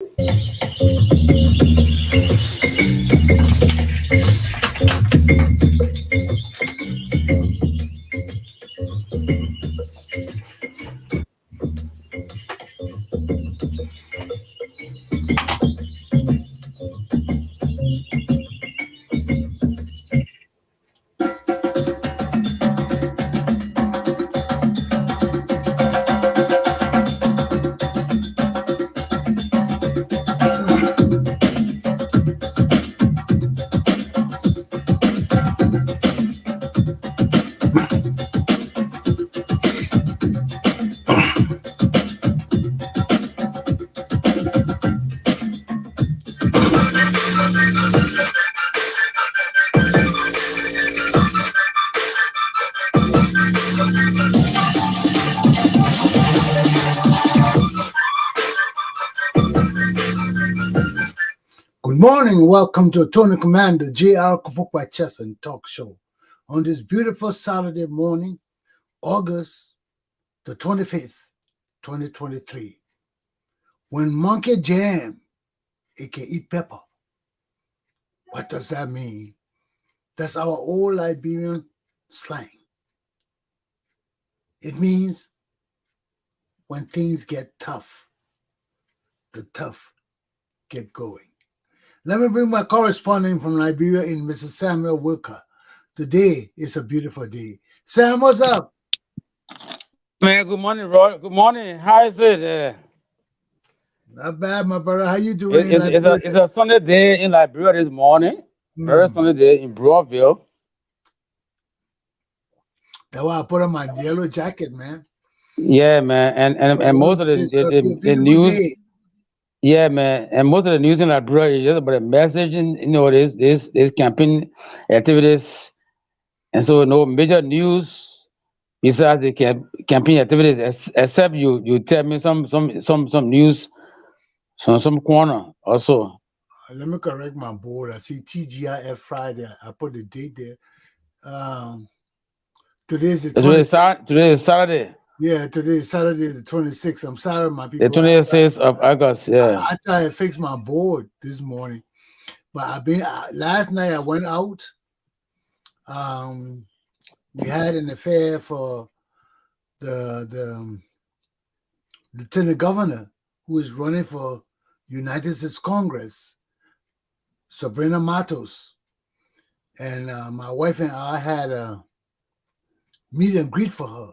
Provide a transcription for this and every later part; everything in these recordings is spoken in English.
Good morning. Welcome to Tony Commander Glapohkpa Chesson talk show on this beautiful Saturday morning, August the 25th, 2023. When monkey jam, it can eat pepper. What does that mean? That's our old Liberian slang. It means when things get tough, the tough get going. Let me bring my correspondent from Liberia in Mrs. Samuel Wilker. Today is a beautiful day. Sam, what's up? Man, good morning, Roy. Good morning. How is it? Not bad, my brother. How you doing? It's a sunny day in Liberia this morning. Very sunny day in Broadville. That's why I put on my yellow jacket, man. Yeah, man. And most of the news. Day. Yeah, man. And most of the news in Liberia is just about the messaging, this campaign activities. And so no major news besides the campaign activities, except you tell me some news, some corner also. Let me correct my board. I see TGIF Friday. I put the date there. Today is the 26th. Today is Saturday. Yeah, today is Saturday the 26th. I'm sorry, my people. The 26th of August, yeah. I tried to fix my board this morning. But last night I went out. We had an affair for the lieutenant governor who is running for United States Congress, Sabrina Matos. And my wife and I had a meet and greet for her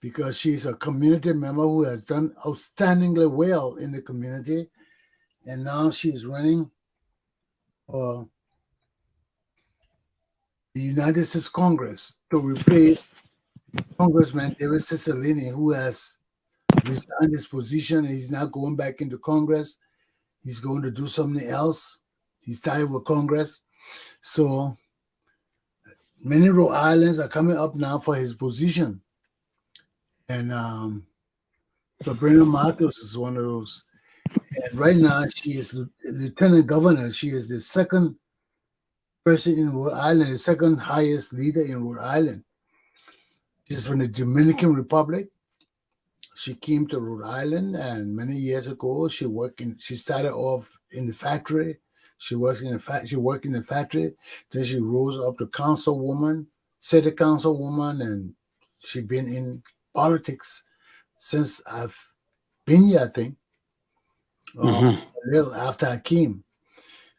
because she's a community member who has done outstandingly well in the community. And now she's running for the United States Congress to replace Congressman David Cicilline, who has resigned his position and he's not going back into Congress. He's going to do something else. He's tired with Congress. So many Rhode Islanders are coming up now for his position. And Sabrina Matos is one of those. And right now she is lieutenant governor. She is the second person in Rhode Island, the second highest leader in Rhode Island. She's from the Dominican Republic. She came to Rhode Island, and many years ago, she started off in the factory. She worked in the factory. Then she rose up to councilwoman, city councilwoman, and she's been in politics since I've been here, I think. A little after I came.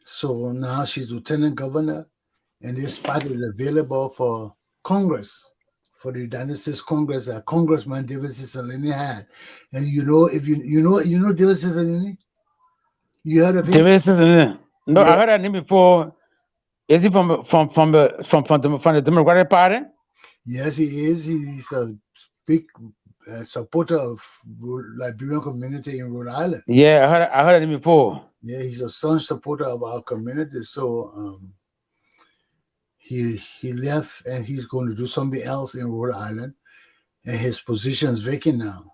So now she's lieutenant governor, and this spot is available for Congress, for the United States Congress that Congressman David Cicilline had. And you know David Cicilline? You heard of him? David Cicilline? No, yeah. I heard that name before. Is he from the Democratic Party? Yes, he is. He's a big supporter of Liberian community in Rhode Island. Yeah, I heard him before. Yeah, he's a staunch supporter of our community. So he left and he's going to do something else in Rhode Island, and his position is vacant now.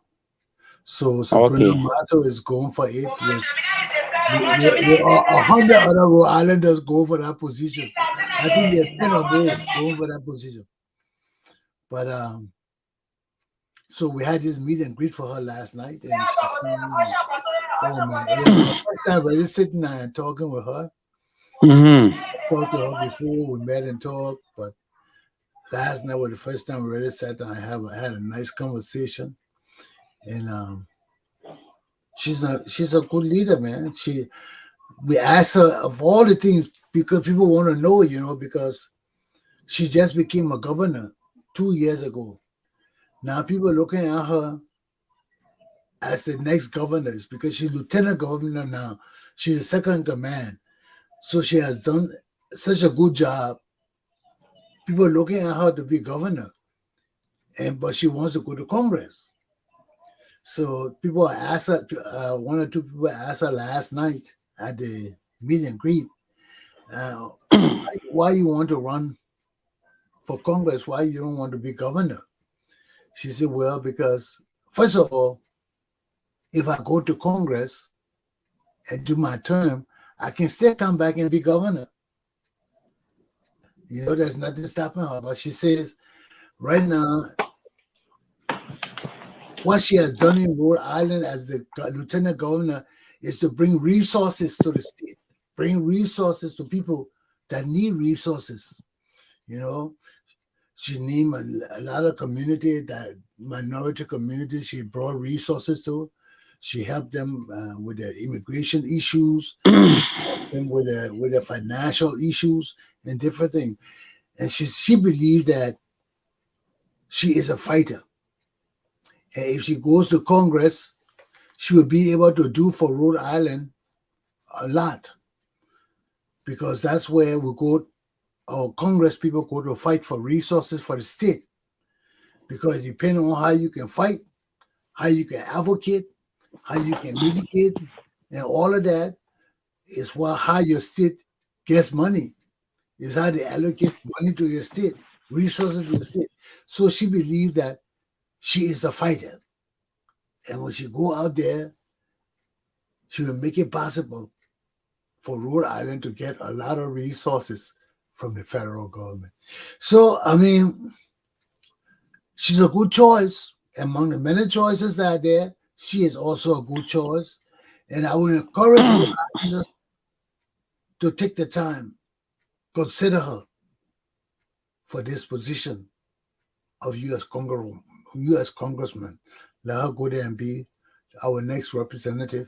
So Sabrina Mato is going for it with 100 other Rhode Islanders go for that position. I think there's 10 or more going for that position. But so we had this meet and greet for her last night, and Oh man, it was my first time really sitting there and talking with her. Mm-hmm. Talked to her before we met and talked, but last night was the first time we really sat down and had a nice conversation. And she's a good leader, man. We asked her of all the things because people want to know, because she just became a governor 2 years ago. Now people are looking at her as the next governor because she's lieutenant governor now. She's the second in command. So she has done such a good job. People are looking at her to be governor, but she wants to go to Congress. So people asked her, one or two people asked her last night at the meet and greet, why you want to run for Congress? Why you don't want to be governor? She said, well, because first of all, if I go to Congress and do my term, I can still come back and be governor. There's nothing stopping her. But she says, right now, what she has done in Rhode Island as the lieutenant governor is to bring resources to the state, bring resources to people that need resources. She named a lot of community, that minority communities. She brought resources to. She helped them with their immigration issues, and with the financial issues and different things. And she believes that she is a fighter. And if she goes to Congress, she will be able to do for Rhode Island a lot, because that's where we go. Our Congress people go to fight for resources for the state, because depending on how you can fight, how you can advocate, how you can mitigate, and all of that is how your state gets money. Is how they allocate money to your state, resources to the state. So she believes that she is a fighter. And when she go out there, she will make it possible for Rhode Island to get a lot of resources from the federal government. So, I mean, she's a good choice. Among the many choices that are there, she is also a good choice. And I will encourage Rhode Islanders to take the time, consider her for this position of U.S. Congressman. Let her go there and be our next representative,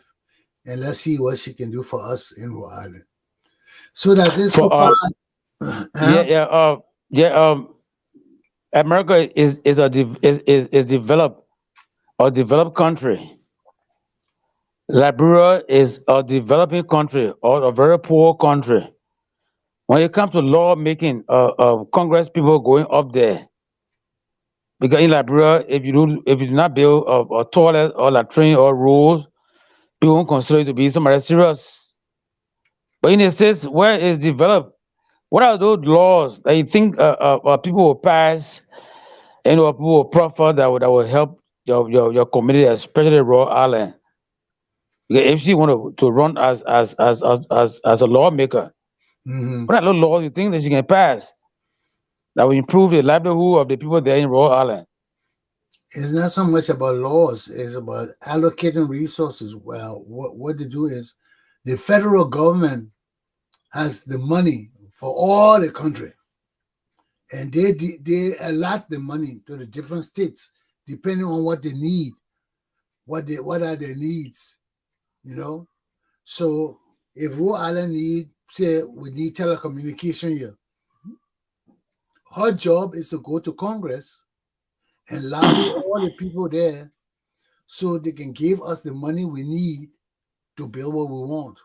and let's see what she can do for us in Rhode Island. So that's it so far. Yeah. America is developed country. Liberia is a developing country or a very poor country. When it comes to law making, Congress people going up there, because in Liberia, if you do not build a toilet or latrine or roads, people won't consider it to be somebody serious. But in the states where it's developed, what are those laws that you think people will pass and people will proffer that will help your community, especially Rhode Island? Because if she want to run as a lawmaker, Mm-hmm. what are those laws you think that she can pass that will improve the livelihood of the people there in Rhode Island? It's not so much about laws, it's about allocating resources. Well, what they do is the federal government has the money for all the country, and they allot the money to the different states depending on what they need, what are their needs, So if Rhode Island say we need telecommunication here, her job is to go to Congress and lobby all the people there so they can give us the money we need to build what we want.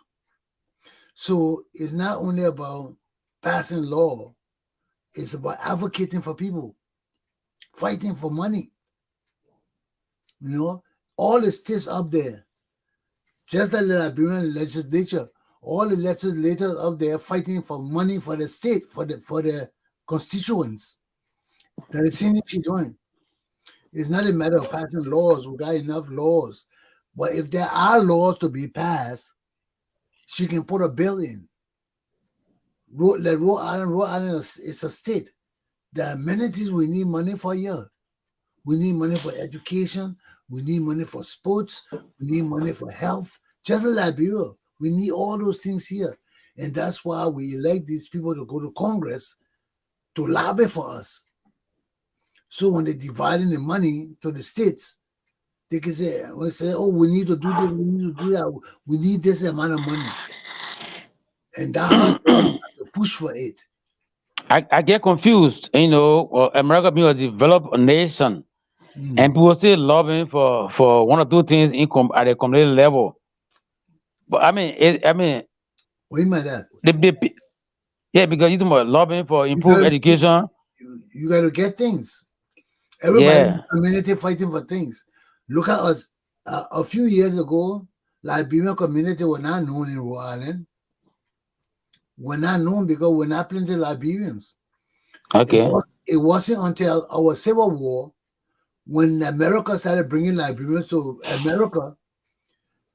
So it's not only about passing law, it's about advocating for people, fighting for money. All the states up there, just like the Liberian legislature, all the legislators up there fighting for money for the state, for the constituents. That is thing she's doing. It's not a matter of passing laws. We got enough laws. But if there are laws to be passed, she can put a bill in. Rhode Island is a state. There are amenities we need money for here. We need money for education. We need money for sports. We need money for health, just like Liberia. We need all those things here. And that's why we elect these people to go to Congress to lobby for us. So when they're dividing the money to the states, they can say, oh, we need to do this, we need to do that, we need this amount of money. And that's how they have to push for it. I get confused. America being a developed nation, and people still lobbying for one or two things at a community level. But What do you mean that? yeah, because you're talking about lobbying for You improved gotta, education. you got to get things. Everybody in Yeah. the community fighting for things. Look at us. A few years ago, Liberian community were not known in Rhode Island. We're not known because we're not plenty Liberians. Okay. It wasn't until our Civil War when America started bringing Liberians to America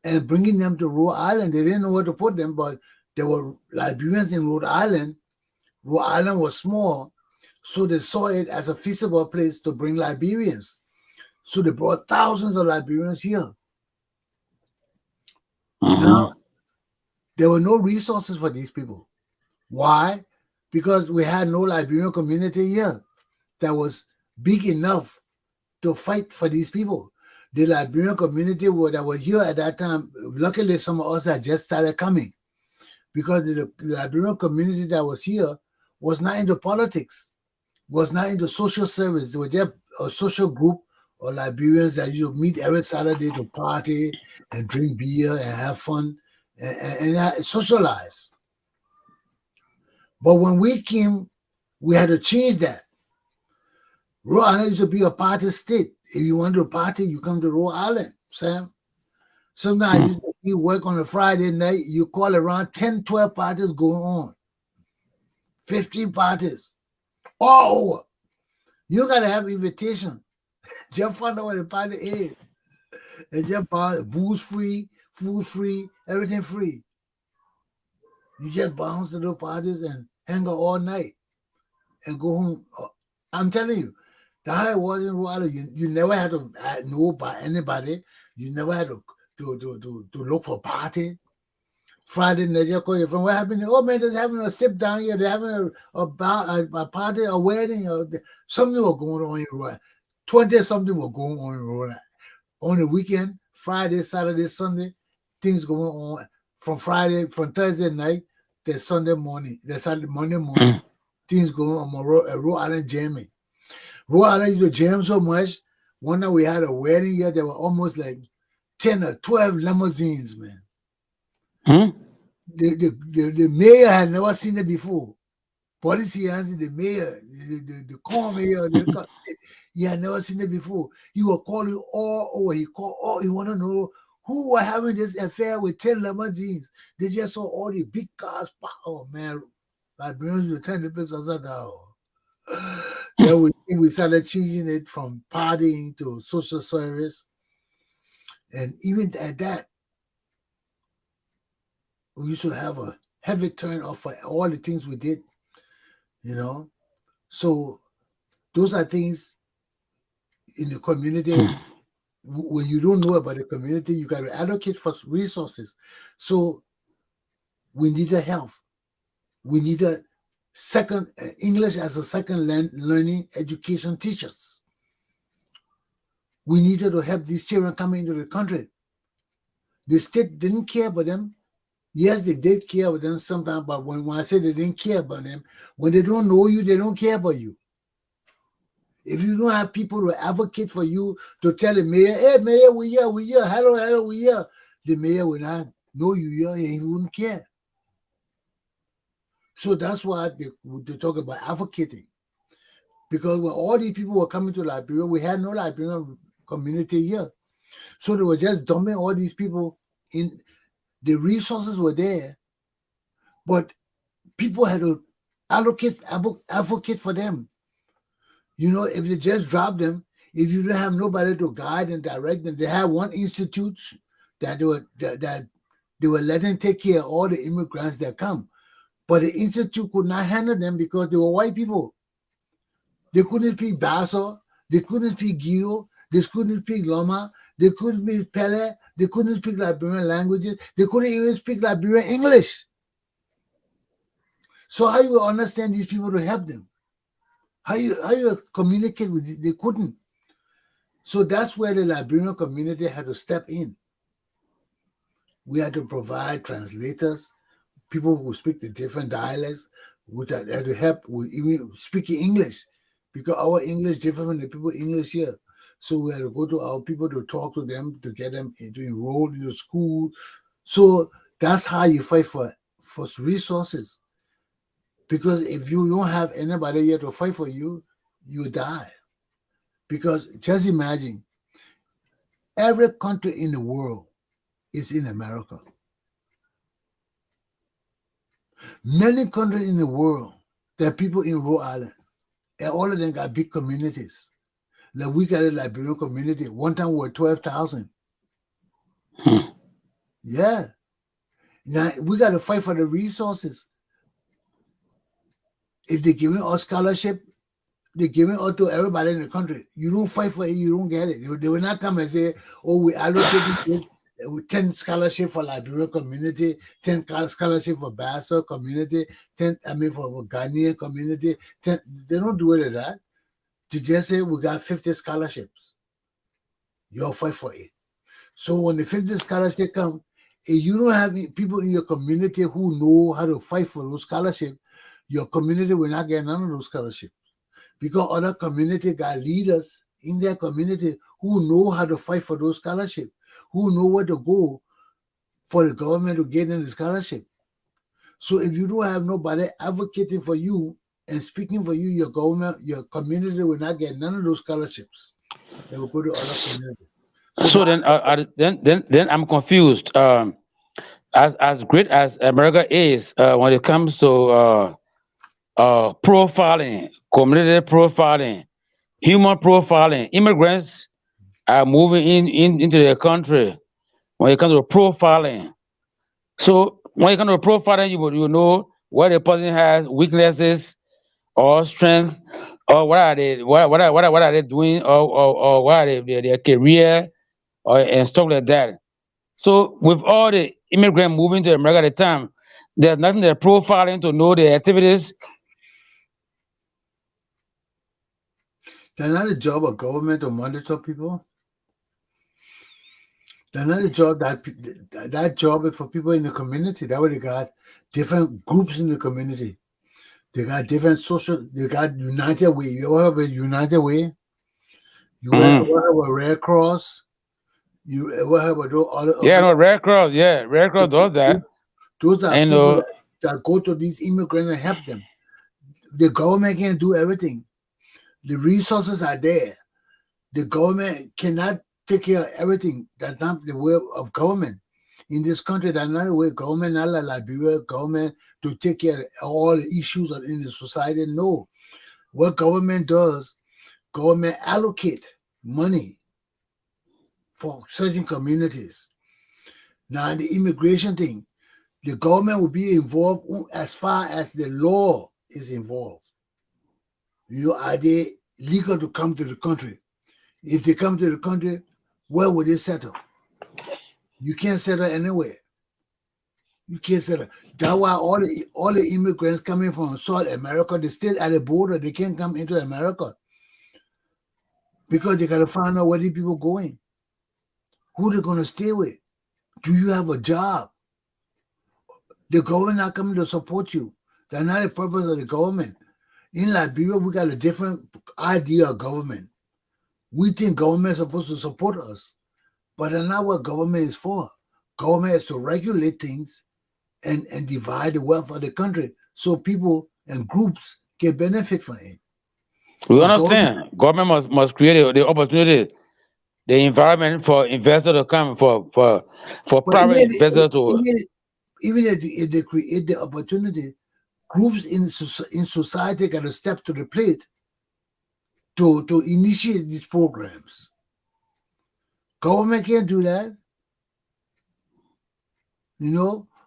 and bringing them to Rhode Island. They didn't know where to put them, but there were Liberians in Rhode Island. Rhode Island was small, so they saw it as a feasible place to bring Liberians. So they brought thousands of Liberians here. Now, there were no resources for these people. Why? Because we had no Liberian community here that was big enough to fight for these people. The Liberian community that was here at that time, luckily some of us had just started coming, because the Liberian community that was here was not into politics, was not into social service. They were just a social group of Liberians that you meet every Saturday to party and drink beer and have fun and socialize. But when we came, we had to change that. Rhode Island used to be a party state. If you want to party, you come to Rhode Island, Sam. Sometimes you work on a Friday night, you call around 10, 12 parties going on. 15 parties. All over. You got to have invitation. Just find out what the party is. And just booze free, food free, everything free. You just bounce to those parties and hang out all night and go home. I'm telling you, that's how it was in Rhode Island. You never had to know about anybody. You never had to look for a party. Friday night, you call your friend, what happened? Oh man, they're having a sit down here. They're having a party, a wedding, or something was going on in Rhode Island. 20-something was going on in Rhode Island. On the weekend, Friday, Saturday, Sunday, things going on from Thursday night to Sunday morning, Monday morning, things going on Rhode Island jamming. Rhode Island used to jam so much. One night we had a wedding here. There were almost like 10 or 12 limousines, man. The mayor had never seen it before. Policy answered the mayor, the core mayor, he had never seen it before. He was calling all over. He called, he want to know who were having this affair with 10 limousines. They just saw all the big cars. Oh man, Liberians were turning the place upside down. Then we started changing it from partying to social service. And even at that, we used to have a heavy turn off for all the things we did, you know. So those are things in the community. When you don't know about the community, you got to allocate for resources. So we needed health. We needed English as a second learning education teachers. We needed to help these children coming into the country. The state didn't care about them. Yes, they did care about them sometimes, but when I say they didn't care about them, when they don't know you, they don't care about you. If you don't have people to advocate for you, to tell the mayor, hey, mayor, we here, hello, we here, the mayor will not know you here and he wouldn't care. So that's why they talk about advocating. Because when all these people were coming to Liberia, we had no Liberian community here. So they were just dumping all these people in. The resources were there, but people had to advocate for them. You know, if they just drop them, if you don't have nobody to guide and direct them, they had one institute that they were letting take care of all the immigrants that come. But the institute could not handle them because they were white people. They couldn't speak Bassa, they couldn't speak Guido, they couldn't speak Loma, they couldn't speak Pele, They couldn't speak Liberian languages. They couldn't even speak Liberian English. So how you understand these people to help them? How you communicate with them? They couldn't. So that's where the Liberian community had to step in. We had to provide translators, people who speak the different dialects, which had to help with even speaking English, because our English different from the people English here. So we had to go to our people to talk to them, to get them to enroll in the school. So that's how you fight for resources. Because if you don't have anybody here to fight for you, you die. Because just imagine, every country in the world is in America. Many countries in the world, there are people in Rhode Island, and all of them got big communities. Like we got a Liberian community. One time we were 12,000. Yeah. Now we got to fight for the resources. If they're giving us scholarship, they're giving it to everybody in the country. You don't fight for it, you don't get it. They will not come and say, oh, we allocated 10 scholarship for Liberian community, 10 scholarship for Bassa community, 10, for Ghanaian community. 10, they don't do it like that. They just say, we got 50 scholarships. You'll fight for it. So when the 50 scholarship come, if you don't have people in your community who know how to fight for those scholarships, your community will not get none of those scholarships. Because other community got leaders in their community who know how to fight for those scholarships, who know where to go for the government to get in the scholarship. So if you don't have nobody advocating for you and speaking for you, your government, your community will not get none of those scholarships. They will go to other communities. So then I'm confused. As great as America is when it comes to profiling, community profiling, human profiling, immigrants are moving into the country when it comes to profiling. So when it comes to profiling, you know what the person has weaknesses or strength, or what are they doing, or what are their career, or and stuff like that. So with all the immigrant moving to America at the time, there's nothing they're profiling to know the activities. They're not a job of government to monitor people. They're not a job that job is for people in the community. That way they got different groups in the community. They got different social. They got United Way. You ever have a United Way? You ever have a Red Cross? You ever have a Yeah, no, Red Cross. Yeah, Red Cross does that. Those are And people that go to these immigrants and help them. The government can't do everything. The resources are there. The government cannot take care of everything. That's not the way of government. In this country, that's not the way government, not like Liberia government, to take care of all the issues in the society. No. What government does, government allocate money for certain communities. Now, the immigration thing, the government will be involved as far as the law is involved. Are they legal to come to the country? If they come to the country, where would they settle? You can't settle anywhere. You can't settle. That's why all the immigrants coming from South America, they still at the border. They can't come into America because they got to find out where these people going, who they're going to stay with. Do you have a job? The government not coming to support you. That's not the purpose of the government. In Liberia, we got a different idea of government. We think government is supposed to support us, but that's not what government is for. Government is to regulate things and divide the wealth of the country so people and groups can benefit from it. We understand. Government must create the opportunity, the environment for investors to come, for private investors to. Even if they create the opportunity, groups in society got to step to the plate to initiate these programs. Government can't do that.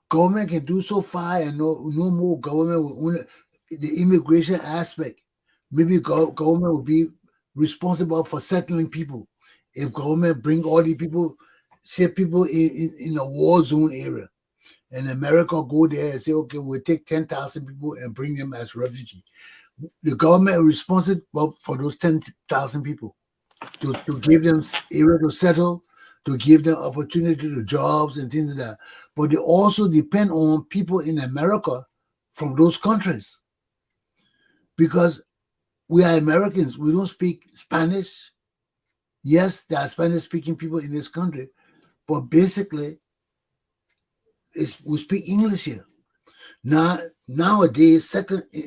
Government can do so far, and no more government will only the immigration aspect. Maybe government will be responsible for settling people. If government bring all the people, say people in a war zone area, and America go there and say, okay, we'll take 10,000 people and bring them as refugees. The government is responsible for those 10,000 people to give them area to settle, to give them opportunity to jobs and things like that. But they also depend on people in America from those countries because we are Americans. We don't speak Spanish. Yes, there are Spanish speaking people in this country, but basically, we speak English here. Nowadays,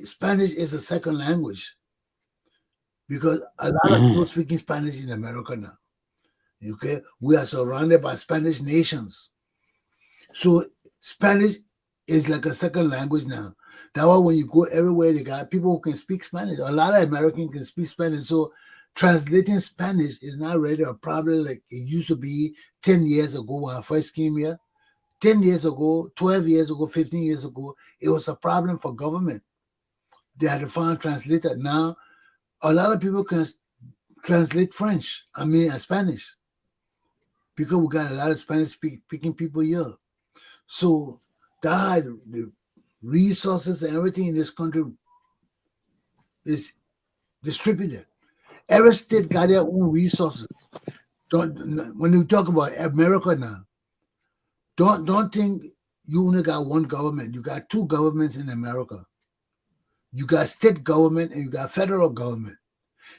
Spanish is a second language because a lot of people speaking Spanish in America now. Okay, we are surrounded by Spanish nations, so Spanish is like a second language now. That's why when you go everywhere, they got people who can speak Spanish. A lot of Americans can speak Spanish, so translating Spanish is not really a problem like it used to be 10 years ago when I first came here. 10 years ago, 12 years ago, 15 years ago, it was a problem for government. They had to find a translator. Now, a lot of people can translate Spanish, because we got a lot of Spanish speaking people here. So that the resources and everything in this country is distributed. Every state got their own resources. When you talk about America now, don't think you only got one government. You got two governments in America. You got state government and you got federal government.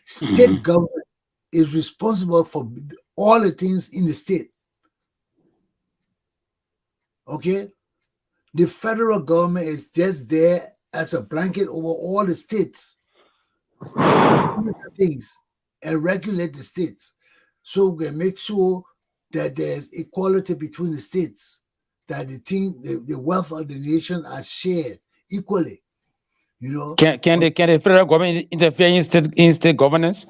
State government is responsible for all the things in the state. Okay? The federal government is just there as a blanket over all the states to do things and regulate the states. So we can make sure that there's equality between the states, that the wealth of the nation are shared equally. You know, Can the federal government interfere in state governance?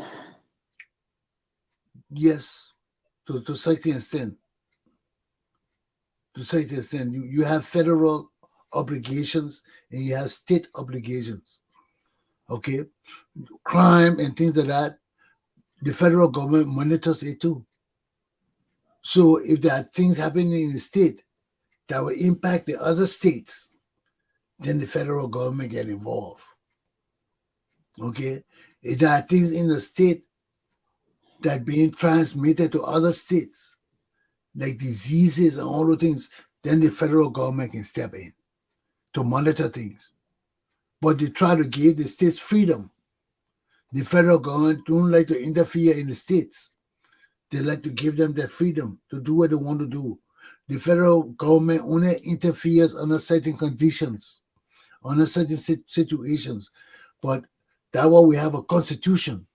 yes, to certain extent. To certain extent, you have federal obligations and you have state obligations. Okay, crime and things like that, the federal government monitors it too. So if there are things happening in the state that will impact the other states, then the federal government get involved. Okay, if there are things in the state that being transmitted to other states, like diseases and all those things, then the federal government can step in to monitor things. But they try to give the states freedom. The federal government don't like to interfere in the states. They like to give them their freedom to do what they want to do. The federal government only interferes under certain conditions, under certain situations. But that's why we have a constitution.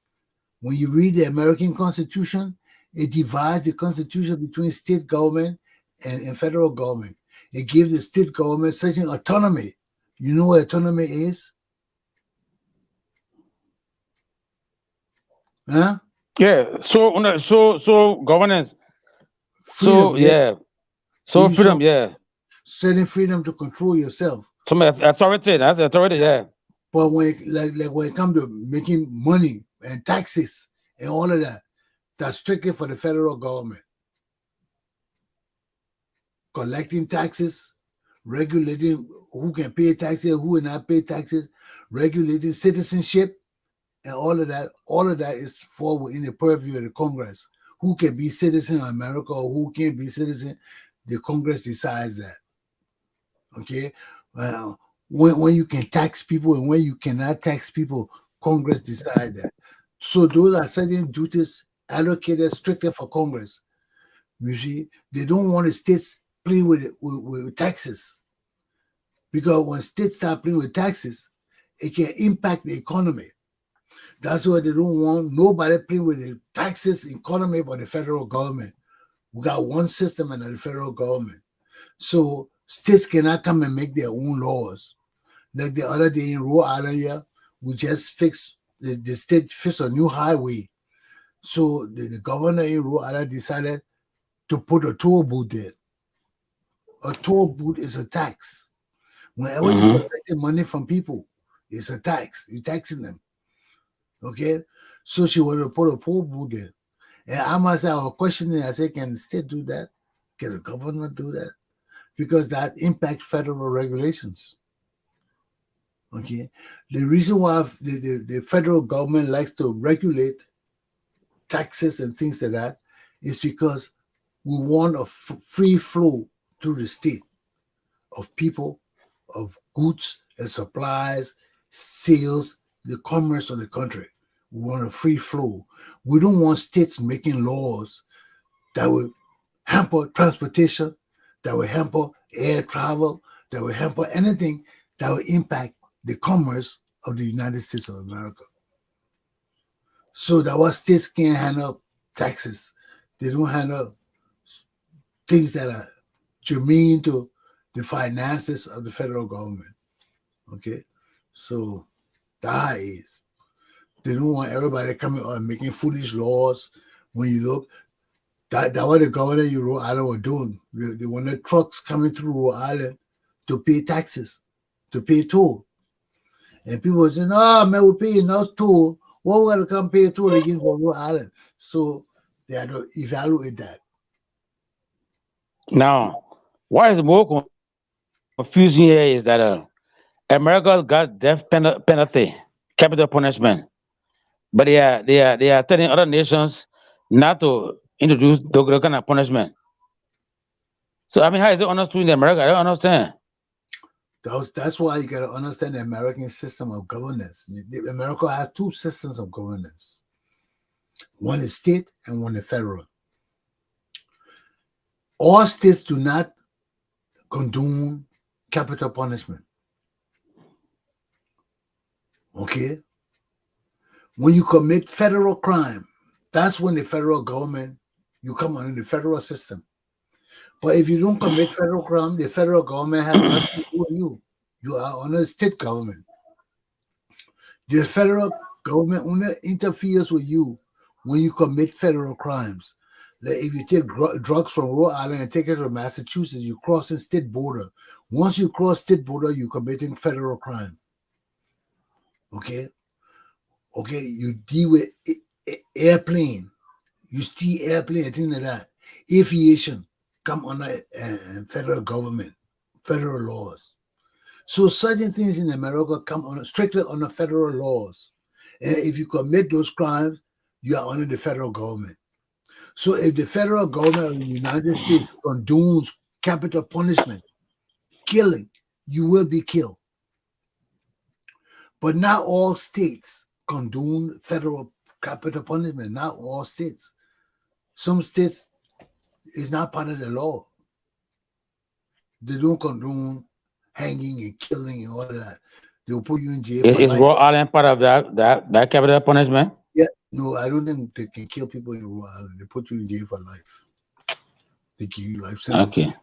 When you read the American Constitution, it divides the constitution between state government and federal government. It gives the state government certain autonomy. You know what autonomy is? Huh? Yeah. So governance. Freedom, So yeah. So give you freedom, some yeah. certain freedom to control yourself. Some authority. That's authority, yeah. But when it comes to making money and taxes and all of that, that's strictly for the federal government. Collecting taxes, regulating who can pay taxes, who will not pay taxes, regulating citizenship, and all of that is fall within the purview of the Congress. Who can be citizen of America or who can't be citizen, the Congress decides that. Okay? When you can tax people and when you cannot tax people, Congress decides that. So those are certain duties allocated strictly for Congress. You see, they don't want the states playing with taxes. Because when states start playing with taxes, it can impact the economy. That's why they don't want nobody playing with the taxes economy but the federal government. We got one system under the federal government. So states cannot come and make their own laws. Like the other day in Rhode Island here, we just fixed, the state fixed a new highway. So the governor in Rhode Island decided to put a toll booth there. A toll booth is a tax. Whenever you collect money from people, it's a tax. You're taxing them. Okay? So she wanted to put a toll booth there. And I must have a question. I said, can the state do that? Can a governor do that? Because that impacts federal regulations. Okay. The reason why the federal government likes to regulate taxes and things like that is because we want a free flow through the state of people, of goods and supplies, sales, the commerce of the country. We want a free flow. We don't want states making laws that will hamper transportation, that will hamper air travel, that will hamper anything that will impact the commerce of the United States of America. So that what states can't handle taxes. They don't handle things that are germane to the finances of the federal government. Okay. So that is. They don't want everybody coming out and making foolish laws. When you look, that what the governor in Rhode Island were doing. They wanted trucks coming through Rhode Island to pay taxes, to pay toll. And people were saying, oh, man, we're paying no toll. What we got to come pay toll again for Rhode Island? So they had to evaluate that. Now, what is more confusing here is that America got death penalty, capital punishment, but they are telling other nations not to introduce those kind of punishment. So I mean, how is it understood in America? I don't understand. That's why you got to understand the American system of governance. America has two systems of governance. One is state and one is federal. All states do not condone capital punishment. Okay? When you commit federal crime, that's when the federal government, you come under the federal system. But if you don't commit federal crime, the federal government has nothing to do with you. You are under the state government. The federal government only interferes with you when you commit federal crimes. Like if you take drugs from Rhode Island and take it to Massachusetts, you cross the state border. Once you cross state border, you're committing federal crime. Okay? Okay, you deal with airplane. You steal airplane and things like that. Aviation come under federal government, federal laws. So certain things in America come on strictly under federal laws. And if you commit those crimes, you are under the federal government. So if the federal government of the United States condones capital punishment, killing, you will be killed. But not all states condone federal capital punishment. Not all states. Some states is not part of the law. They don't condone hanging and killing and all of that. They'll put you in jail for Is life. Rhode Island part of that capital punishment? Yeah, no, I don't think they can kill people in Rhode Island. They put you in jail for life. They give you life sentence. Okay.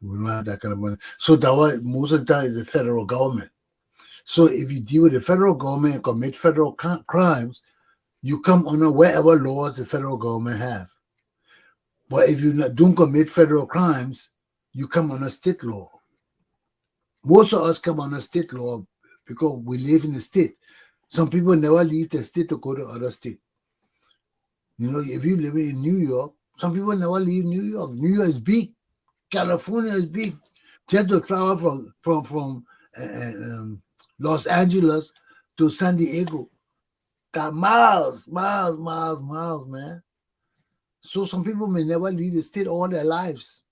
We don't have that kind of money. So that was most of the time is the federal government. So if you deal with the federal government and commit federal crimes, you come under whatever laws the federal government have. But if you don't commit federal crimes, you come under state law. Most of us come under state law because we live in the state. Some people never leave the state to go to other state. You know, if you live in New York, some people never leave New York. New York is big. California is big. Just to travel from Los Angeles to San Diego, got miles, man. So some people may never leave the state all their lives.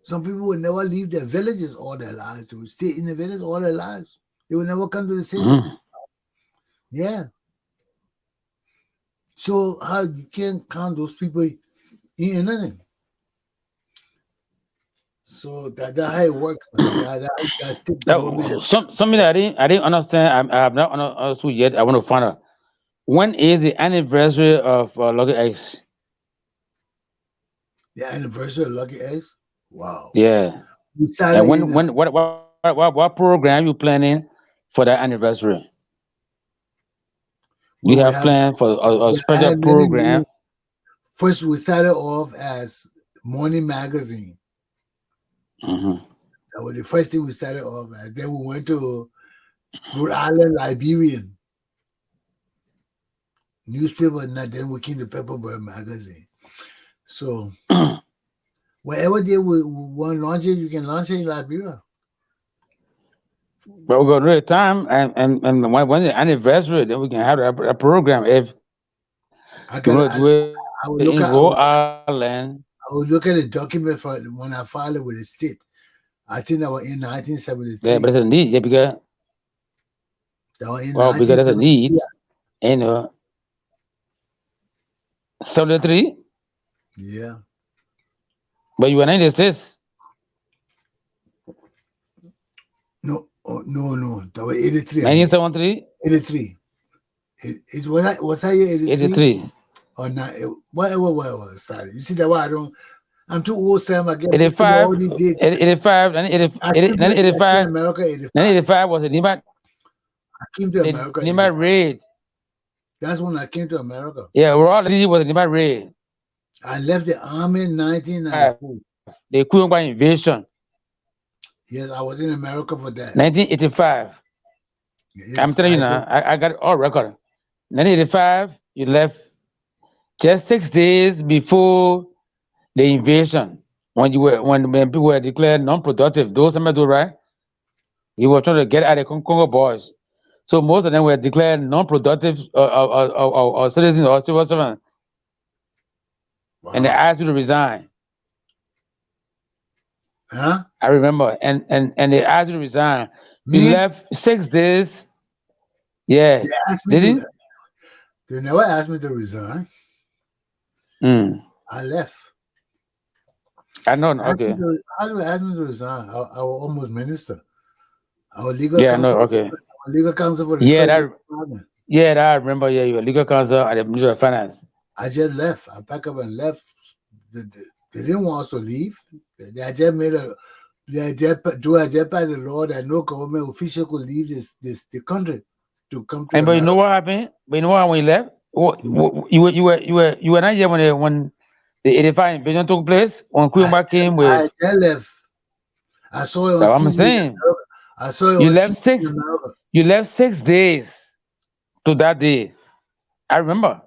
Some people will never leave their villages all their lives. They will stay in the village all their lives. They will never come to the city. Mm. Yeah. So how you can't count those people in nothing. So that's how it works, man. That's state government. Something that I didn't understand. I have not understood yet. I want to find out when is the anniversary of Lucky X? The anniversary of Lucky X. Wow. Yeah. We started And in when what program you planning for that anniversary? You well, have planned for a I special had many program? first we started off as morning magazine. Hmm. That was the first thing we started off as. Then we went to Rhode Island Liberian newspaper, and then we came to Pepperbird magazine. So wherever they want to launch it, you can launch it in Liberia. But we're gonna do a time and when the anniversary, then we can have a program. If I you got. want to do it I in will look Rhode at. Island, I will look at the document for when I filed it with the state. I think that was in yeah, but it's 1973. a need, yeah, That was in because there's a 1973. need, you know, 73, Yeah. but you were 96, No. Oh, no. That was 83 again. 1973, 83. It was I year 83 83, or not? Whatever started. You see that why I don't. I'm too old, Sam. I get mixed up with 85, all these dates. 85, I came to America 85. 1985 was I came to the America Nima 85. raid. That's when I came to America. Yeah, we're all was the Nima raid. I left the army in 85, 1994. the Kuyongba invasion, Yes, I was in America for that. 1985. I'm Yes, telling you now, I got it all record. 1985, you left just 6 days before the invasion. When people were declared non-productive, those some do right. You were trying to get at the Congo boys. So most of them were declared non-productive or citizens or civil servants, and they wow. asked you to resign. Huh? I remember, and they asked you to resign. You Me? left 6 days. They Yes, asked me did to. he? They never asked me to resign. Mm. I left. I know. Okay. How do they ask me to resign? I was almost minister. Our Yeah, I know. Okay. legal counsel for the Yeah, Treasury that. Department. Yeah, that I remember. Yeah, you were legal counsel at the Ministry of Finance. I just left. I packed up and left. They didn't want us to leave. They just made a. They just passed the law that no government official could leave the country to come to And but you know America. what happened? But you know what? When you left, you were not here when the 85 invasion took place. When I Queen came with, I just left. I saw it on that I'm TV in saying, America. I saw it you on left TV in six. America. You left 6 days to that day. I remember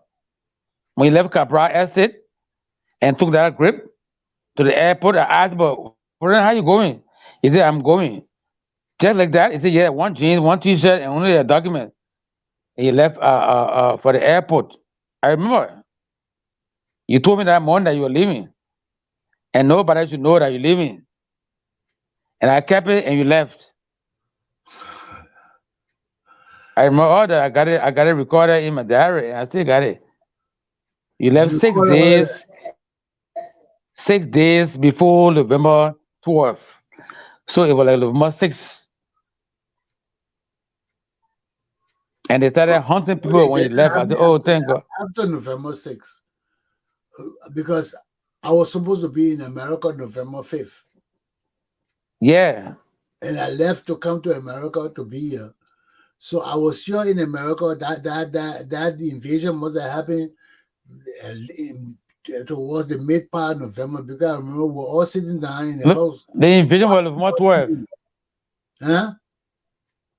when you left Capra Estate and took that grip to the airport. I asked, "But how you going?" He said, "I'm going." Just like that. He said, "Yeah, one jeans, one T-shirt, and only a document." And he left for the airport. I remember you told me that morning that you were leaving, and nobody should know that you're leaving. And I kept it, and you left. I remember all that. I got it. I got it recorded in my diary, and I still got it. You left You six call it all that. days, 6 days before November 12th. So it was like November 6th, and they started hunting Well, people it when you didn't left. I happen said, "Oh, thank God." after November 6th because I was supposed to be in America November 5th. Yeah. And I left to come to America to be here. So I was sure in America that the invasion must have happened towards the mid part of November because I remember we're all sitting down in the Look, house. the invasion was November 12th. Huh?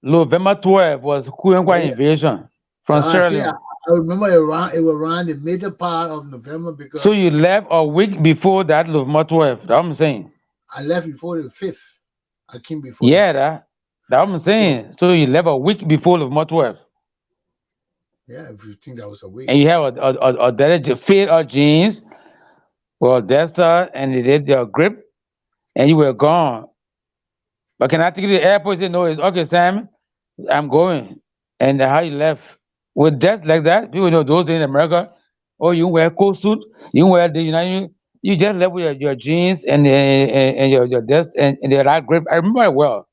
November 12th was Kuyengwa Yeah. invasion from I Sierra see. I Leone. remember it was around the middle part of November because So you left a week before that November 12th. That's what I'm saying. I left before the 5th. I came before the Yeah, 5th. that's what I'm saying. So you left a week before November 12th. Yeah, if you think that was a week. And you have a dedicated fit of jeans, well, Desta, and they did your grip, and you were gone. But can I take you to the airport? He said, no, it's okay, Sam. I'm going. And how you left. With just like that, people know those in America. Oh, you wear coat suit, you wear the you just left with your jeans and your desk and the right grip. I remember it well.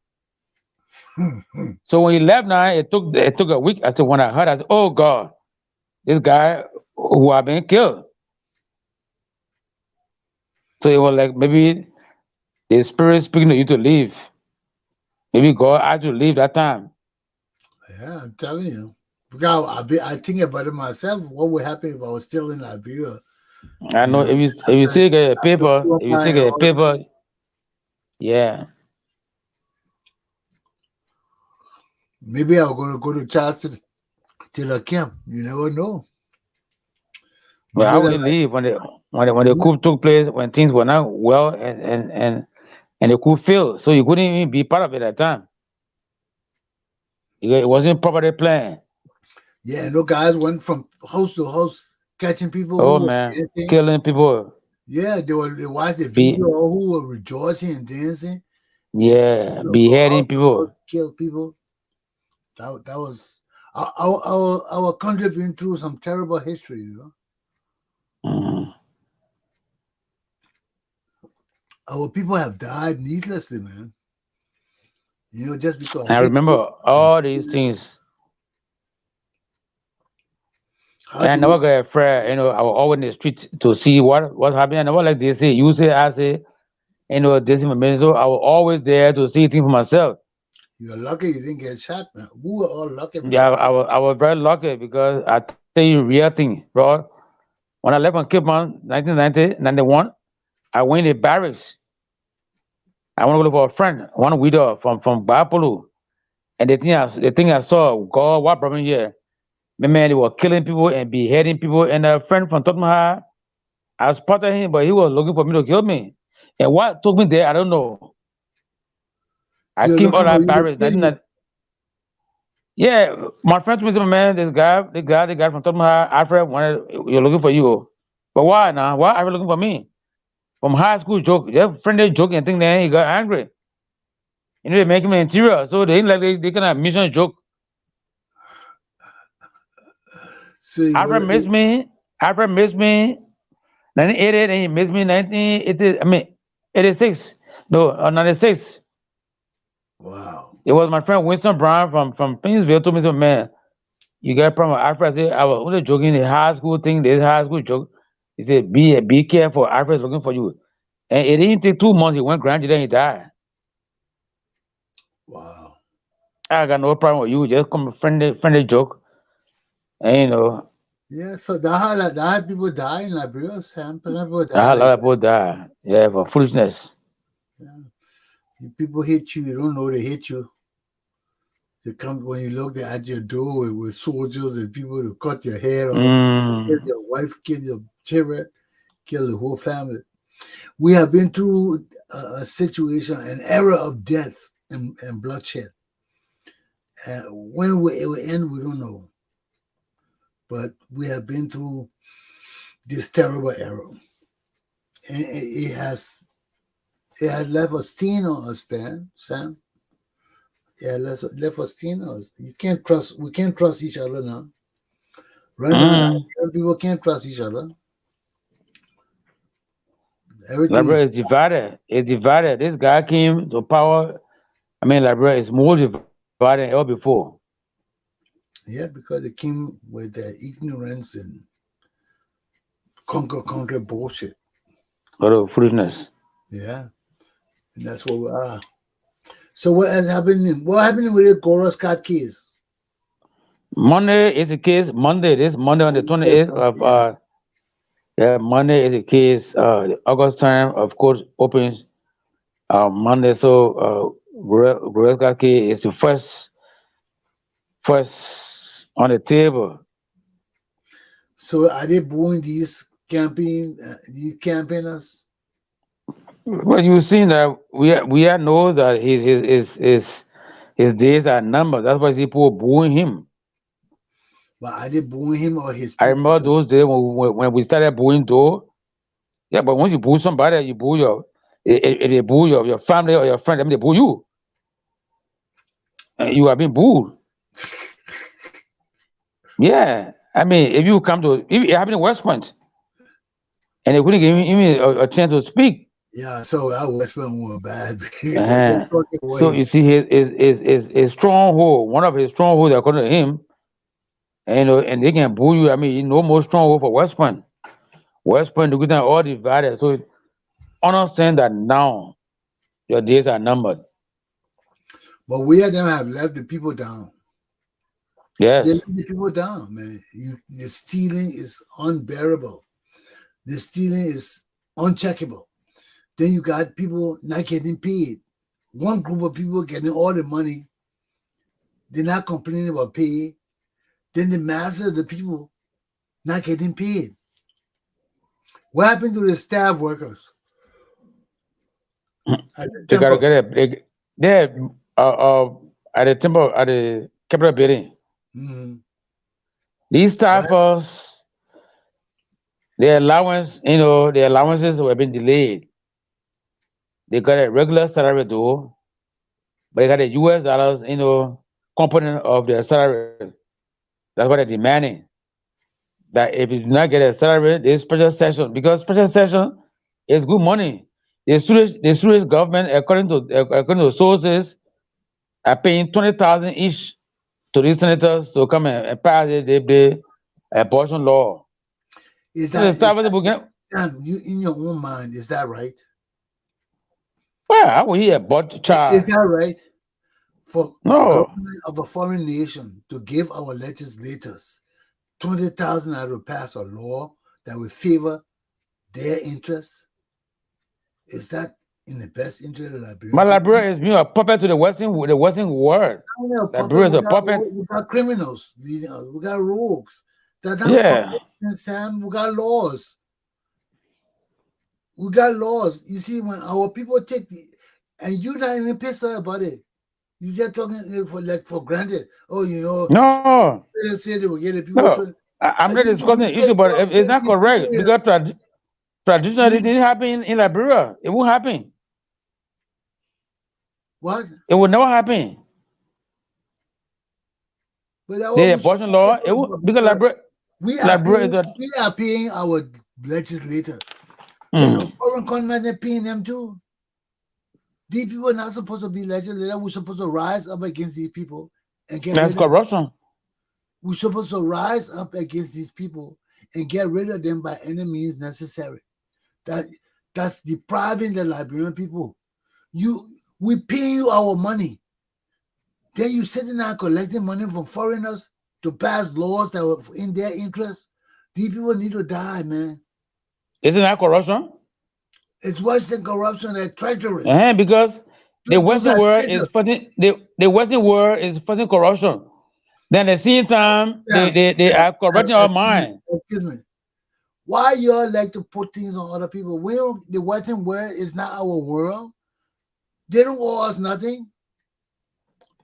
So when you left now, it took a week. I said when I heard, I said, oh God, this guy who have been killed. So it was like maybe the spirit speaking to you to leave. Maybe God asked you to leave that time. Yeah, I'm telling you. Because I think about it myself. What would happen if I was still in Liberia? I know You know, if you after take a paper, if you take and a all that. paper, yeah. Maybe I'm going to go to Charleston to the camp. You never know. You Well, know how would that, they right? leave when the coup took place, when things were not well, and the coup failed? So you couldn't even be part of it at that time. It wasn't properly planned. Yeah, and those guys went from house to house catching people Oh who were man, dancing. killing people. Yeah, they watched the Be video of who were rejoicing and dancing, and Yeah, for beheading house to house people. kill people. That was our country been through some terrible history. Mhm. Our people have died needlessly, man. Just because I remember hatred and all these bitterness. things. How And I do never we? got afraid. I was always in the street to see what's happening. I never like they say, you say, I say, this information. So I was always there to see things for myself. You're lucky you didn't get shot, man. We were all lucky for Yeah, that. I was very lucky because I tell you real thing, bro. When I left on Cape Man, 1990, 91, I went in the barracks. I want to look for a friend, one widow from Bapolo. And the thing I saw, God, what brought me here? My man, they were killing people and beheading people. And a friend from Tottenham, I spotted him, but he was looking for me to kill me. And what took me there, I don't know. I You're came out looking for of you to Paris. kill you. Yeah, my friend told me, man, the guy from Tottenham, Alfred, wanted, you're looking for you. But why now? Why are you looking for me? From high school joke, their friend they joking and think then he got angry. They make him an interior. So they kind of mission joke. See what? Alfred missed me. Alfred missed me. 1988, and he missed me 1980. I mean, 86. No, 96. Wow, It was my friend Winston Brown from Painesville told me, so man, you got a problem with Alfred. I said, I was only joking the high school thing, this high school joke. He said, be careful. Alfred's looking for you. And it didn't take 2 months. He went grand, then he died. wow. I got no problem with you. Just come friendly joke. And Yeah, so that had people die in Liberia. Sam, people die a like lot of that. people die. Yeah, for foolishness. Yeah. People hate you. You don't know they hate you. They come when you look at your door with soldiers and people to cut your head off, kill Mm. your wife, kill your children, kill the whole family. We have been through a situation, an era of death and bloodshed. When it will end, we don't know. But we have been through this terrible era, and it has left a stain on us, Sam. Yeah, left a stain on us. You can't trust. We can't trust each other now. Right now, Mm. people can't trust each other. Everything Liberia is is divided. It's divided. This guy came to power. I mean, Liberia is more divided than ever before. yeah, because it came with their ignorance and conquer bullshit. A lot of foolishness. Yeah, and that's what we are. So what has happened? What happened with the Gora Scott case? Monday is the case. This Monday on Oh, the you said 28th something. of Yes. yeah, Monday is the case. The August time of course opens Monday. So Goretzka case is the first on the table. So are they booing these campaigners? Well, you see that we are know that his days are numbered. That's why people booing him. But are they booing him or his I people remember too? those days when we started booing though. Yeah, but once you boo somebody, you boo if they boo your family or your friend, I mean they boo you. Huh. You have been booed. Yeah. I mean, if you come to if it happened in West Point and they couldn't give me a chance to speak. Yeah, so our Western were bad. They Uh-huh. took it So away. you see his stronghold, one of his strongholds according to him, and they can boo you. I mean, no more stronghold for West Point. West Point, the good and all divided. So understand that now your days are numbered. But we of them have left the people down. They Yes. let the people down, man. The stealing is unbearable. The stealing is uncheckable. Then you got people not getting paid. One group of people getting all the money. They're not complaining about pay. Then the mass of the people not getting paid. What happened to the staff workers at the They gotta temple? get it. They uh, uh, at the temple at the Capitol building. Mm-hmm. These Right? staffers, their allowance, their allowances were being delayed. They got a regular salary though, but they got a US dollars, component of their salary. That's what they're demanding. That if you do not get a salary, there's special session because special session is good money. The Swedish government, according to sources, are paying 20,000 each to these senators to come and pass the abortion law. Is So the that is staffers will get, Sam, you in your own mind, is that right? well, I will hear about Is child. that right? For No, government of a foreign nation to give our legislators 20,000 to pass a law that will favor their interests? Is that in the best interest of the my Liberian people? Liberia is being a puppet to the Western world. Not only a puppet, Liberia is a puppet. we got criminals, we got rogues. They're not Yeah, puppets, Sam. We got laws. We got laws. You see, when our people take and you not even pissed off about it. You just talking it for granted. Oh, no, they say they will get it. People no. to I'm not you should discussing be the issue, pissed but off it's with not these people correct here. because traditionally it didn't happen in Liberia. It won't happen. What? It will never happen. But that's what The we should abortion be law, pissed it off will, about because because Liberia, we are Liberia is paying a. we are paying our legislators. Then the Mm, foreign countries are paying them too. These people are not supposed to be legislators. We're supposed to rise up against these people and get that's rid of them. corruption. We're supposed to rise up against these people and get rid of them by any means necessary. That that's depriving the Liberian people. We pay you our money. Then you sitting there collecting money from foreigners to pass laws that were in their interest. These people need to die, man. Isn't that corruption? It's worse than corruption. They're treacherous. Because the Those Western are world is traitors. fighting the Western world is fighting corruption. Then at the same time, they, Sam, they, they Sam, are corrupting our mind. excuse me. Why y'all like to put things on other people? The Western world is not our world. They don't owe us nothing.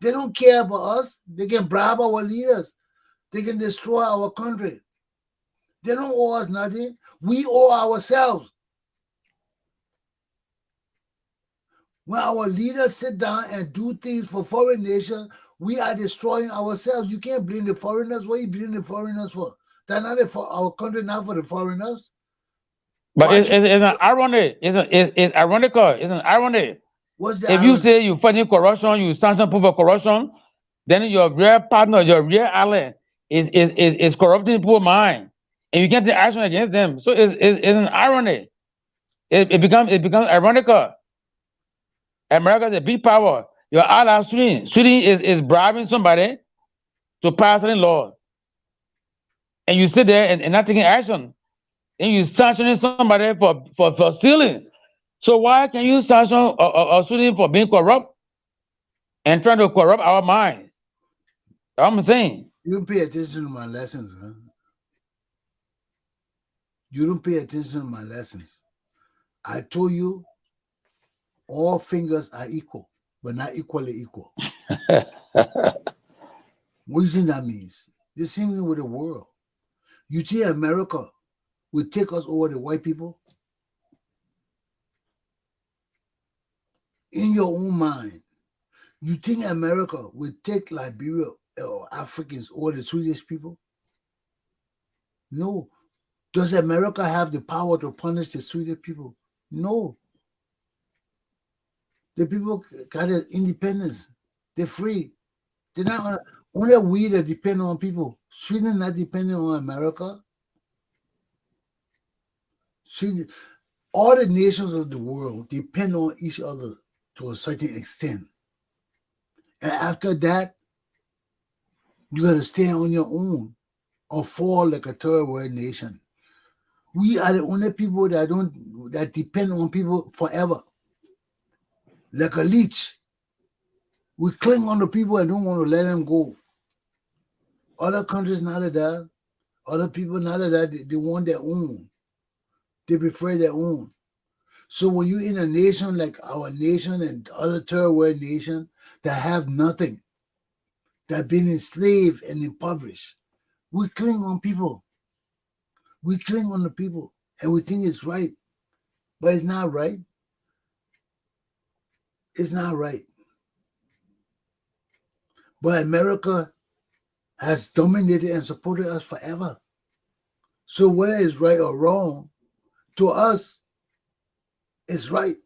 They don't care about us. They can bribe our leaders. They can destroy our country. They don't owe us nothing. We owe ourselves. When our leaders sit down and do things for foreign nations, we are destroying ourselves. You can't blame the foreigners. What are you blaming the foreigners for? They're not for our country, not for the foreigners. But Why should it's an irony. It's ironical. It's an irony. what's the If you irony? say you fighting corruption, you sanction people for corruption, then your real partner, your real ally is corrupting people's mind. And you can't take action against them. So it's an irony. It becomes ironical. America is a big power. Your ally Sweden. Sweden is bribing somebody to pass certain law. And you sit there and not taking action. And you sanctioning somebody for stealing. So why can you sanction a Sweden for being corrupt and trying to corrupt our minds? I'm saying. You don't pay attention to my lessons, huh? You don't pay attention to my lessons. I told you all fingers are equal, but not equally equal. What do you think that means? The same thing with the world. You think America will take us over the white people? In your own mind, you think America will take Liberia or Africans over the Swedish people? No. Does America have the power to punish the Swedish people? No. The people got their independence. They're free. They're not only we that depend on people. Sweden not depending on America. Sweden, all the nations of the world depend on each other to a certain extent. And after that, you got to stand on your own or fall like a third world nation. We are the only people that depend on people forever. Like a leech. We cling on to people and don't want to let them go. Other countries not like that. Other people not like that. They want their own. They prefer their own. So when you're in a nation like our nation and other third world nations that have nothing, that have been enslaved and impoverished, we cling on people. We cling on the people and we think it's right. But it's not right. It's not right. But America has dominated and supported us forever. So whether it's right or wrong, to us, it's right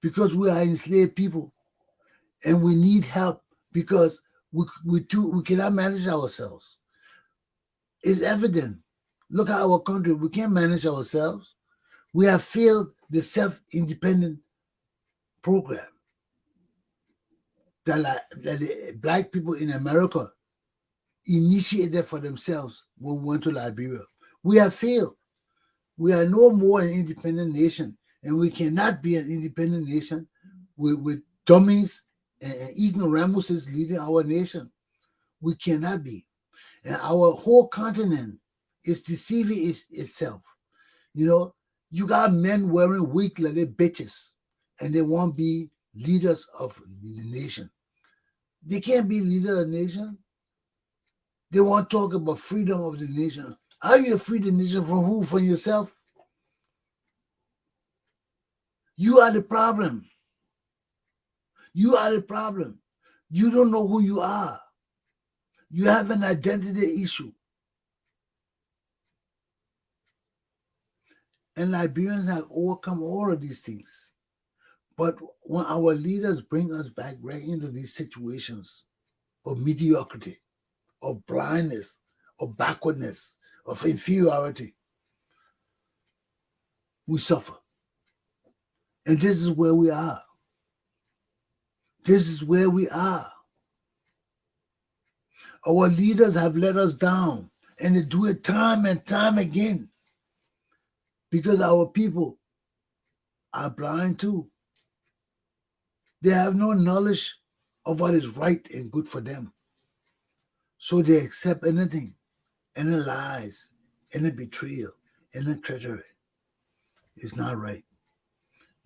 because we are enslaved people and we need help because we cannot manage ourselves. It's evident. Look at our country. We can't manage ourselves. We have failed the self-independent program that the black people in America initiated for themselves when we went to Liberia. We have failed. We are no more an independent nation, and we cannot be an independent nation with dummies and ignoramuses leading our nation. We cannot be. And our whole continent is deceiving itself. You know, you got men wearing wigs like they bitches, and they want to be leaders of the nation. They can't be leader of the nation. They want to talk about freedom of the nation. How you free the nation from who? From yourself? You are the problem. You are the problem. You don't know who you are. You have an identity issue. And Liberians have overcome all of these things. But when our leaders bring us back right into these situations of mediocrity, of blindness, of backwardness, of inferiority, we suffer. And this is where we are. This is where we are. Our leaders have let us down, and they do it time and time again because our people are blind too. They have no knowledge of what is right and good for them. So they accept anything, any lies, any betrayal, any treachery. It's not right.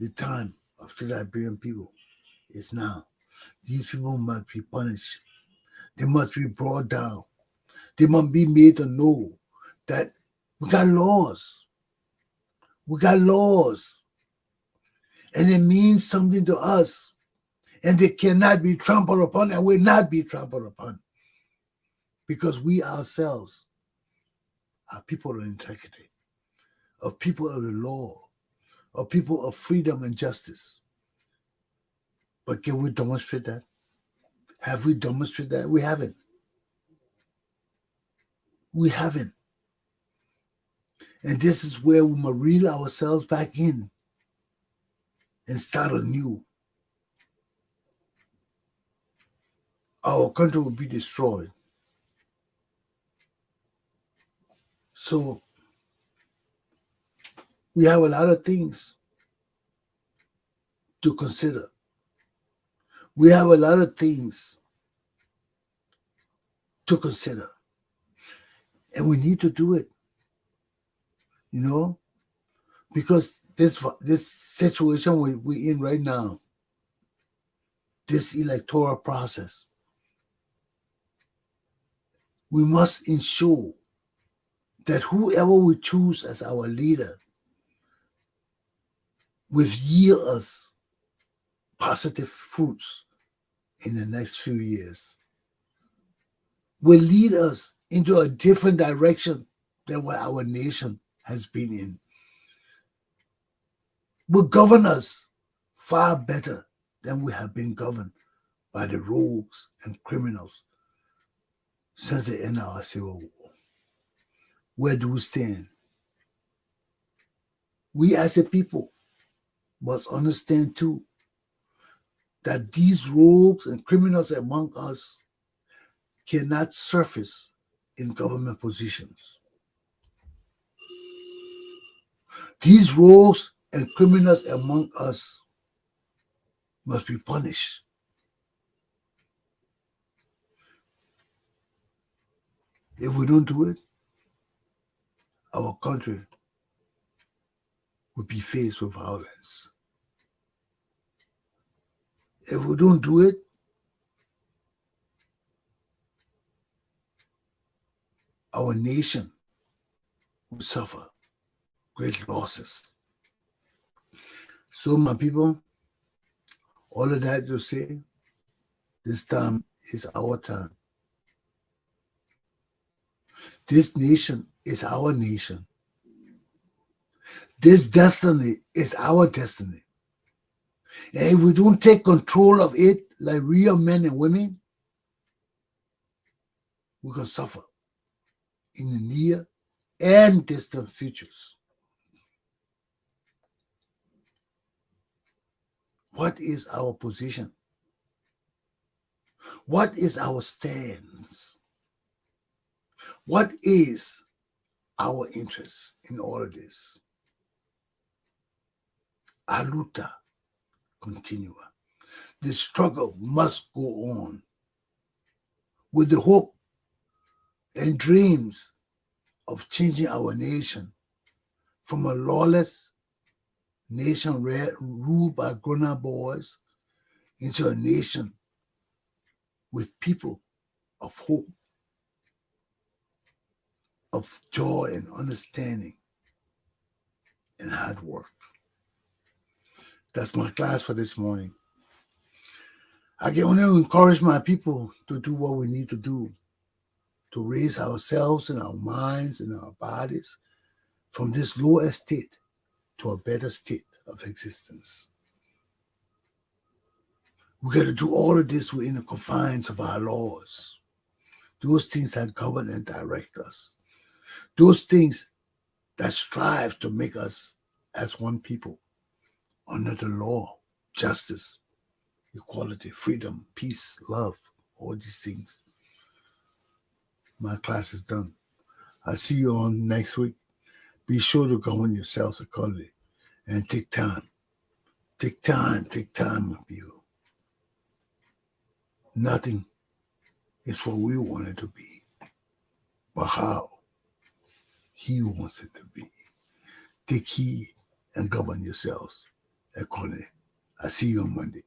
The time of the Liberian people is now. These people must be punished. They must be brought down. They must be made to know that we got laws. We got laws. And it means something to us. And they cannot be trampled upon and will not be trampled upon. Because we ourselves are people of integrity, of people of the law, of people of freedom and justice. But can we demonstrate that? Have we demonstrated that? We haven't. We haven't. And this is where we must reel ourselves back in and start anew. Our country will be destroyed. So we have a lot of things to consider. We have a lot of things to consider. And we need to do it. You know? Because this situation we're in right now, this electoral process, we must ensure that whoever we choose as our leader will yield us positive fruits in the next few years, will lead us into a different direction than what our nation has been in, will govern us far better than we have been governed by the rogues and criminals since the end of our civil war. Where do we stand? We as a people must understand too that these rogues and criminals among us cannot surface in government positions. These rogues and criminals among us must be punished. If we don't do it, our country will be faced with violence. If we don't do it, our nation will suffer great losses. So, my people, all of that to say, this time is our time. This nation is our nation. This destiny is our destiny. And if we don't take control of it like real men and women, we can suffer in the near and distant futures. What is our position? What is our stance? What is our interest in all of this? Our luta continua. The struggle must go on with the hope and dreams of changing our nation from a lawless nation ruled by grown-up boys into a nation with people of hope, of joy and understanding and hard work. That's my class for this morning. I can only encourage my people to do what we need to do to raise ourselves and our minds and our bodies from this low estate to a better state of existence. We got to do all of this within the confines of our laws, those things that govern and direct us, those things that strive to make us as one people under the law, justice, equality, freedom, peace, love, all these things. My class is done. I'll see you on next week. Be sure to govern yourselves accordingly and take time. Take time, my people. Nothing is what we want it to be, but how He wants it to be. Take heed and govern yourselves accordingly. I'll see you on Monday.